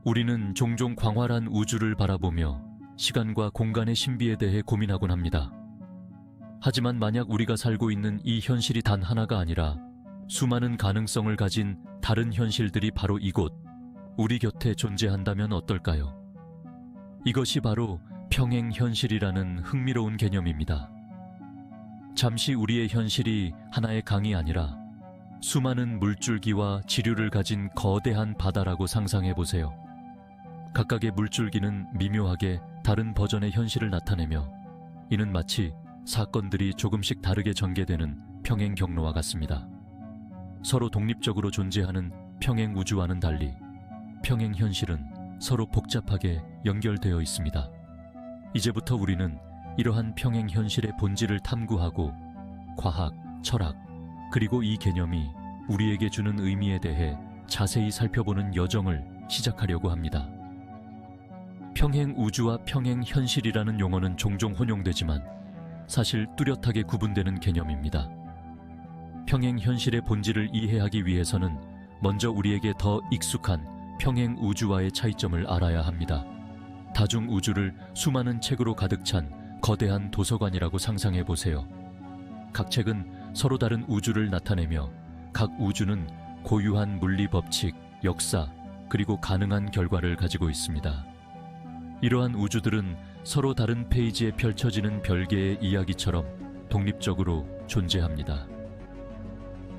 우리는 종종 광활한 우주를 바라보며 시간과 공간의 신비에 대해 고민하곤 합니다. 하지만 만약 우리가 살고 있는 이 현실이 단 하나가 아니라 수많은 가능성을 가진 다른 현실들이 바로 이곳, 우리 곁에 존재한다면 어떨까요? 이것이 바로 평행현실이라는 흥미로운 개념입니다. 잠시 우리의 현실이 하나의 강이 아니라 수많은 물줄기와 지류를 가진 거대한 바다라고 상상해 보세요. 각각의 물줄기는 미묘하게 다른 버전의 현실을 나타내며 이는 마치 사건들이 조금씩 다르게 전개되는 평행 경로와 같습니다. 서로 독립적으로 존재하는 평행 우주와는 달리 평행 현실은 서로 복잡하게 연결되어 있습니다. 이제부터 우리는 이러한 평행 현실의 본질을 탐구하고 과학, 철학, 그리고 이 개념이 우리에게 주는 의미에 대해 자세히 살펴보는 여정을 시작하려고 합니다. 평행 우주와 평행 현실이라는 용어는 종종 혼용되지만 사실 뚜렷하게 구분되는 개념입니다. 평행 현실의 본질을 이해하기 위해서는 먼저 우리에게 더 익숙한 평행 우주와의 차이점을 알아야 합니다. 다중 우주를 수많은 책으로 가득 찬 거대한 도서관이라고 상상해 보세요. 각 책은 서로 다른 우주를 나타내며 각 우주는 고유한 물리 법칙, 역사, 그리고 가능한 결과를 가지고 있습니다. 이러한 우주들은 서로 다른 페이지에 펼쳐지는 별개의 이야기처럼 독립적으로 존재합니다.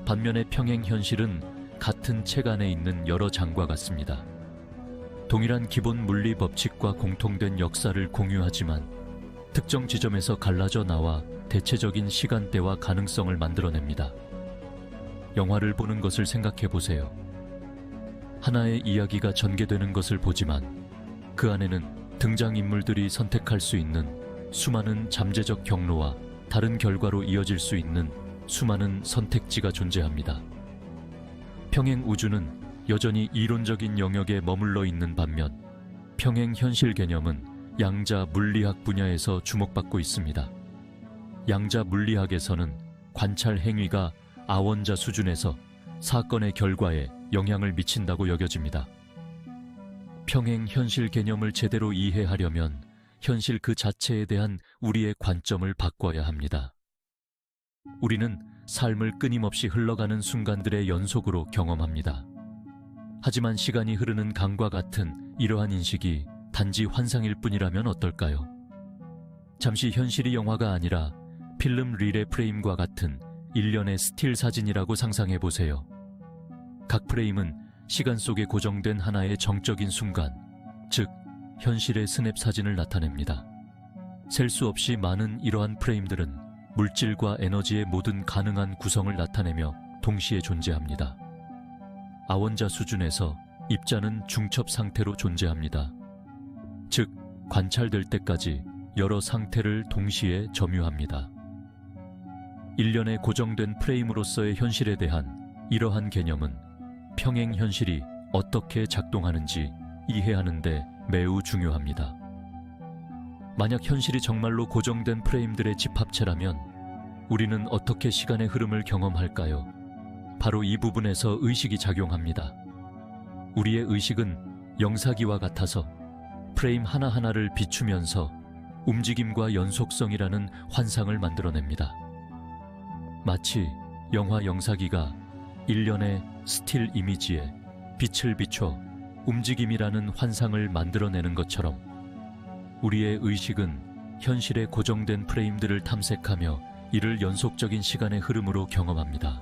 반면에 평행 현실은 같은 책 안에 있는 여러 장과 같습니다. 동일한 기본 물리 법칙과 공통된 역사를 공유하지만 특정 지점에서 갈라져 나와 대체적인 시간대와 가능성을 만들어냅니다. 영화를 보는 것을 생각해 보세요. 하나의 이야기가 전개되는 것을 보지만 그 안에는 등장인물들이 선택할 수 있는 수많은 잠재적 경로와 다른 결과로 이어질 수 있는 수많은 선택지가 존재합니다. 평행 우주는 여전히 이론적인 영역에 머물러 있는 반면 평행 현실 개념은 양자 물리학 분야에서 주목받고 있습니다. 양자 물리학에서는 관찰 행위가 아원자 수준에서 사건의 결과에 영향을 미친다고 여겨집니다. 평행 현실 개념을 제대로 이해하려면 현실 그 자체에 대한 우리의 관점을 바꿔야 합니다. 우리는 삶을 끊임없이 흘러가는 순간들의 연속으로 경험합니다. 하지만 시간이 흐르는 강과 같은 이러한 인식이 단지 환상일 뿐이라면 어떨까요? 잠시 현실이 영화가 아니라 필름 릴의 프레임과 같은 일련의 스틸 사진이라고 상상해 보세요. 각 프레임은 시간 속에 고정된 하나의 정적인 순간, 즉 현실의 스냅 사진을 나타냅니다. 셀 수 없이 많은 이러한 프레임들은 물질과 에너지의 모든 가능한 구성을 나타내며 동시에 존재합니다. 아원자 수준에서 입자는 중첩 상태로 존재합니다. 즉, 관찰될 때까지 여러 상태를 동시에 점유합니다. 일련의 고정된 프레임으로서의 현실에 대한 이러한 개념은 평행 현실이 어떻게 작동하는지 이해하는 데 매우 중요합니다. 만약 현실이 정말로 고정된 프레임들의 집합체라면 우리는 어떻게 시간의 흐름을 경험할까요? 바로 이 부분에서 의식이 작용합니다. 우리의 의식은 영사기와 같아서 프레임 하나하나를 비추면서 움직임과 연속성이라는 환상을 만들어냅니다. 마치 영화 영사기가 일련의 스틸 이미지에 빛을 비춰 움직임이라는 환상을 만들어내는 것처럼 우리의 의식은 현실의 고정된 프레임들을 탐색하며 이를 연속적인 시간의 흐름으로 경험합니다.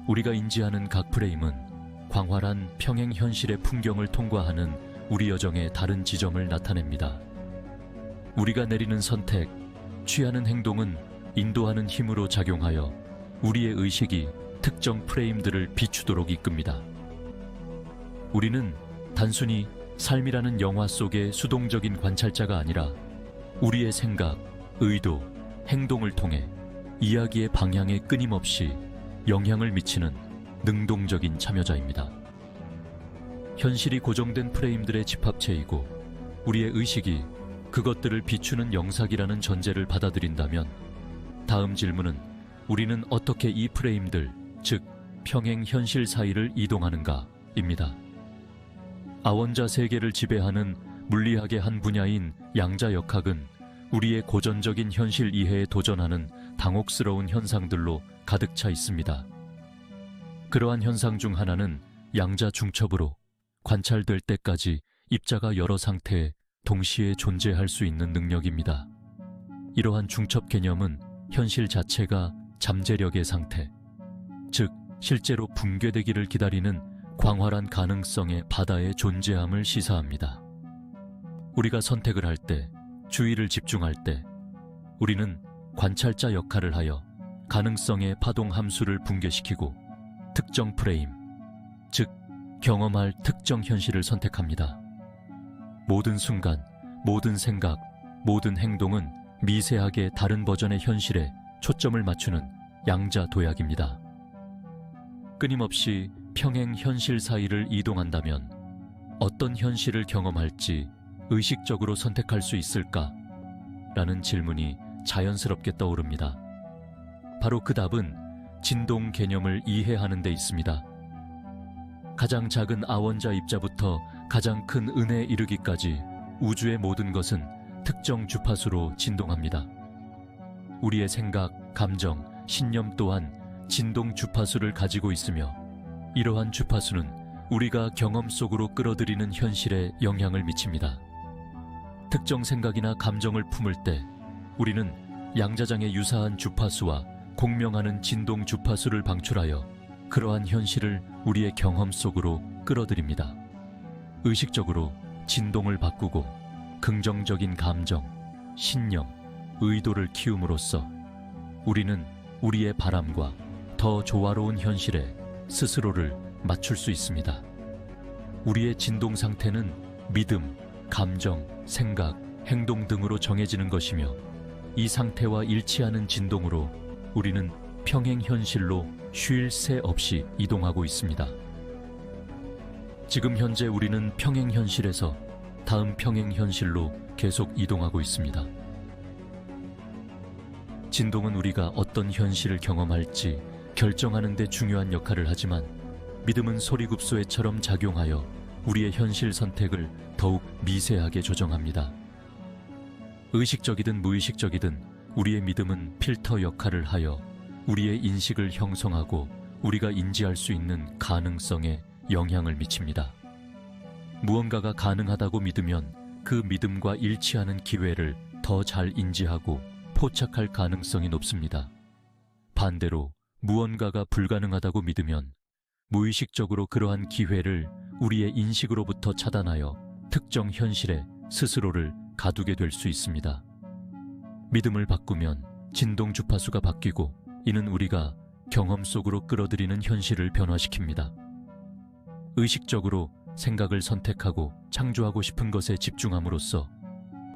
우리가 인지하는 각 프레임은 광활한 평행 현실의 풍경을 통과하는 우리 여정의 다른 지점을 나타냅니다. 우리가 내리는 선택, 취하는 행동은 인도하는 힘으로 작용하여 우리의 의식이 특정 프레임들을 비추도록 이끕니다. 우리는 단순히 삶이라는 영화 속의 수동적인 관찰자가 아니라 우리의 생각, 의도, 행동을 통해 이야기의 방향에 끊임없이 영향을 미치는 능동적인 참여자입니다. 현실이 고정된 프레임들의 집합체이고 우리의 의식이 그것들을 비추는 영상이라는 전제를 받아들인다면 다음 질문은 우리는 어떻게 이 프레임들, 즉 평행 현실 사이를 이동하는가 입니다. 아원자 세계를 지배하는 물리학의 한 분야인 양자역학은 우리의 고전적인 현실 이해에 도전하는 당혹스러운 현상들로 가득 차 있습니다. 그러한 현상 중 하나는 양자 중첩으로 관찰될 때까지 입자가 여러 상태에 동시에 존재할 수 있는 능력입니다. 이러한 중첩 개념은 현실 자체가 잠재력의 상태, 즉 실제로 붕괴되기를 기다리는 광활한 가능성의 바다의 존재함을 시사합니다. 우리가 선택을 할 때, 주의를 집중할 때 우리는 관찰자 역할을 하여 가능성의 파동 함수를 붕괴시키고 특정 프레임, 즉 경험할 특정 현실을 선택합니다. 모든 순간, 모든 생각, 모든 행동은 미세하게 다른 버전의 현실에 초점을 맞추는 양자 도약입니다. 끊임없이 평행 현실 사이를 이동한다면 어떤 현실을 경험할지 의식적으로 선택할 수 있을까? 라는 질문이 자연스럽게 떠오릅니다. 바로 그 답은 진동 개념을 이해하는 데 있습니다. 가장 작은 아원자 입자부터 가장 큰 은에 이르기까지 우주의 모든 것은 특정 주파수로 진동합니다. 우리의 생각, 감정, 신념 또한 진동 주파수를 가지고 있으며 이러한 주파수는 우리가 경험 속으로 끌어들이는 현실에 영향을 미칩니다. 특정 생각이나 감정을 품을 때 우리는 양자장에 유사한 주파수와 공명하는 진동 주파수를 방출하여 그러한 현실을 우리의 경험 속으로 끌어들입니다. 의식적으로 진동을 바꾸고 긍정적인 감정, 신념, 의도를 키움으로써 우리는 우리의 바람과 더 조화로운 현실에 스스로를 맞출 수 있습니다. 우리의 진동 상태는 믿음, 감정, 생각, 행동 등으로 정해지는 것이며 이 상태와 일치하는 진동으로 우리는 평행 현실로 쉴 새 없이 이동하고 있습니다. 지금 현재 우리는 평행 현실에서 다음 평행 현실로 계속 이동하고 있습니다. 진동은 우리가 어떤 현실을 경험할지 결정하는 데 중요한 역할을 하지만 믿음은 소리굽소에처럼 작용하여 우리의 현실 선택을 더욱 미세하게 조정합니다. 의식적이든 무의식적이든 우리의 믿음은 필터 역할을 하여 우리의 인식을 형성하고 우리가 인지할 수 있는 가능성에 영향을 미칩니다. 무언가가 가능하다고 믿으면 그 믿음과 일치하는 기회를 더 잘 인지하고 포착할 가능성이 높습니다. 반대로 무언가가 불가능하다고 믿으면 무의식적으로 그러한 기회를 우리의 인식으로부터 차단하여 특정 현실에 스스로를 가두게 될 수 있습니다. 믿음을 바꾸면 진동 주파수가 바뀌고 이는 우리가 경험 속으로 끌어들이는 현실을 변화시킵니다. 의식적으로 생각을 선택하고 창조하고 싶은 것에 집중함으로써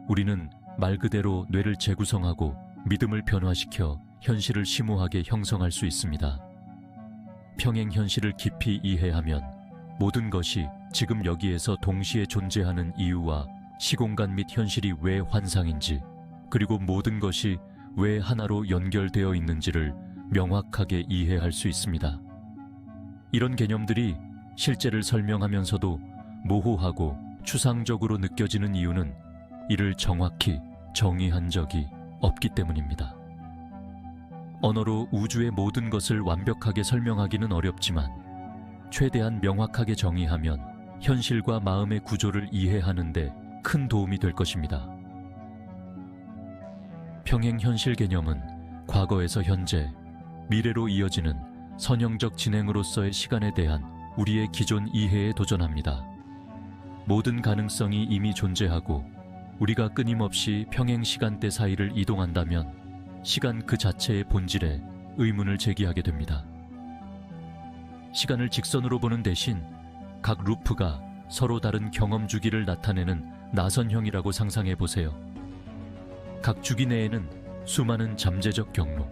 우리는 말 그대로 뇌를 재구성하고 믿음을 변화시켜 현실을 심오하게 형성할 수 있습니다. 평행 현실을 깊이 이해하면 모든 것이 지금 여기에서 동시에 존재하는 이유와 시공간 및 현실이 왜 환상인지, 그리고 모든 것이 왜 하나로 연결되어 있는지를 명확하게 이해할 수 있습니다. 이런 개념들이 실제를 설명하면서도 모호하고 추상적으로 느껴지는 이유는 이를 정확히 정의한 적이 없기 때문입니다. 언어로 우주의 모든 것을 완벽하게 설명하기는 어렵지만 최대한 명확하게 정의하면 현실과 마음의 구조를 이해하는 데 큰 도움이 될 것입니다. 평행 현실 개념은 과거에서 현재, 미래로 이어지는 선형적 진행으로서의 시간에 대한 우리의 기존 이해에 도전합니다. 모든 가능성이 이미 존재하고 우리가 끊임없이 평행 시간대 사이를 이동한다면 시간 그 자체의 본질에 의문을 제기하게 됩니다. 시간을 직선으로 보는 대신 각 루프가 서로 다른 경험 주기를 나타내는 나선형이라고 상상해 보세요. 각 주기 내에는 수많은 잠재적 경로,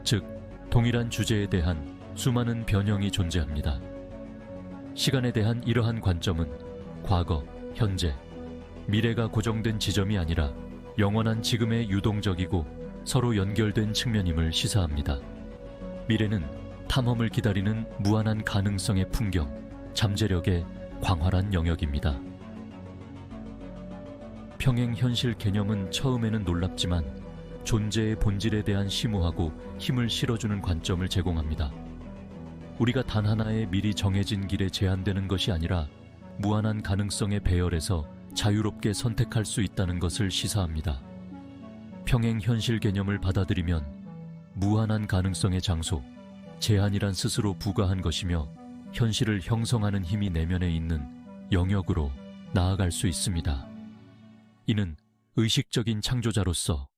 즉 동일한 주제에 대한 수많은 변형이 존재합니다. 시간에 대한 이러한 관점은 과거, 현재, 미래가 고정된 지점이 아니라 영원한 지금의 유동적이고 서로 연결된 측면임을 시사합니다. 미래는 탐험을 기다리는 무한한 가능성의 풍경, 잠재력의 광활한 영역입니다. 평행 현실 개념은 처음에는 놀랍지만 존재의 본질에 대한 심오하고 힘을 실어주는 관점을 제공합니다. 우리가 단 하나의 미리 정해진 길에 제한되는 것이 아니라 무한한 가능성의 배열에서 자유롭게 선택할 수 있다는 것을 시사합니다. 평행 현실 개념을 받아들이면 무한한 가능성의 장소, 제한이란 스스로 부과한 것이며 현실을 형성하는 힘이 내면에 있는 영역으로 나아갈 수 있습니다. 이는 의식적인 창조자로서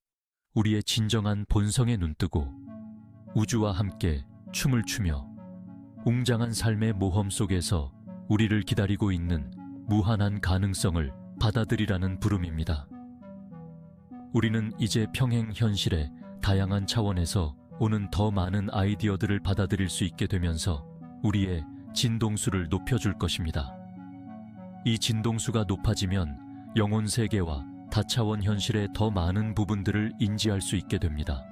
우리의 진정한 본성에 눈뜨고 우주와 함께 춤을 추며 웅장한 삶의 모험 속에서 우리를 기다리고 있는 무한한 가능성을 받아들이라는 부름입니다. 우리는 이제 평행 현실의 다양한 차원에서 오는 더 많은 아이디어들을 받아들일 수 있게 되면서 우리의 진동수를 높여줄 것입니다. 이 진동수가 높아지면 영혼 세계와 다차원 현실의 더 많은 부분들을 인지할 수 있게 됩니다.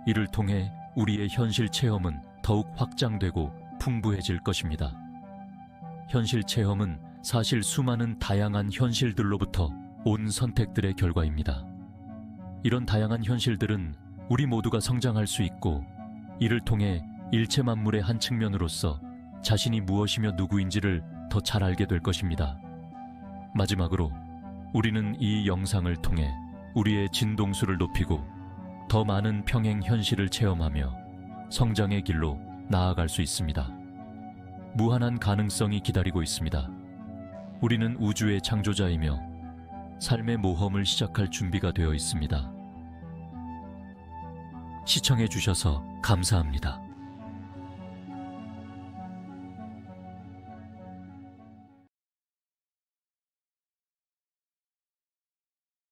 이를 통해 우리의 현실 체험은 더욱 확장되고 풍부해질 것입니다. 현실 체험은 사실 수많은 다양한 현실들로부터 온 선택들의 결과입니다. 이런 다양한 현실들은 우리 모두가 성장할 수 있고 이를 통해 일체 만물의 한 측면으로서 자신이 무엇이며 누구인지를 더 잘 알게 될 것입니다. 마지막으로 우리는 이 영상을 통해 우리의 진동수를 높이고 더 많은 평행 현실을 체험하며 성장의 길로 나아갈 수 있습니다. 무한한 가능성이 기다리고 있습니다. 우리는 우주의 창조자이며 삶의 모험을 시작할 준비가 되어 있습니다. 시청해 주셔서 감사합니다.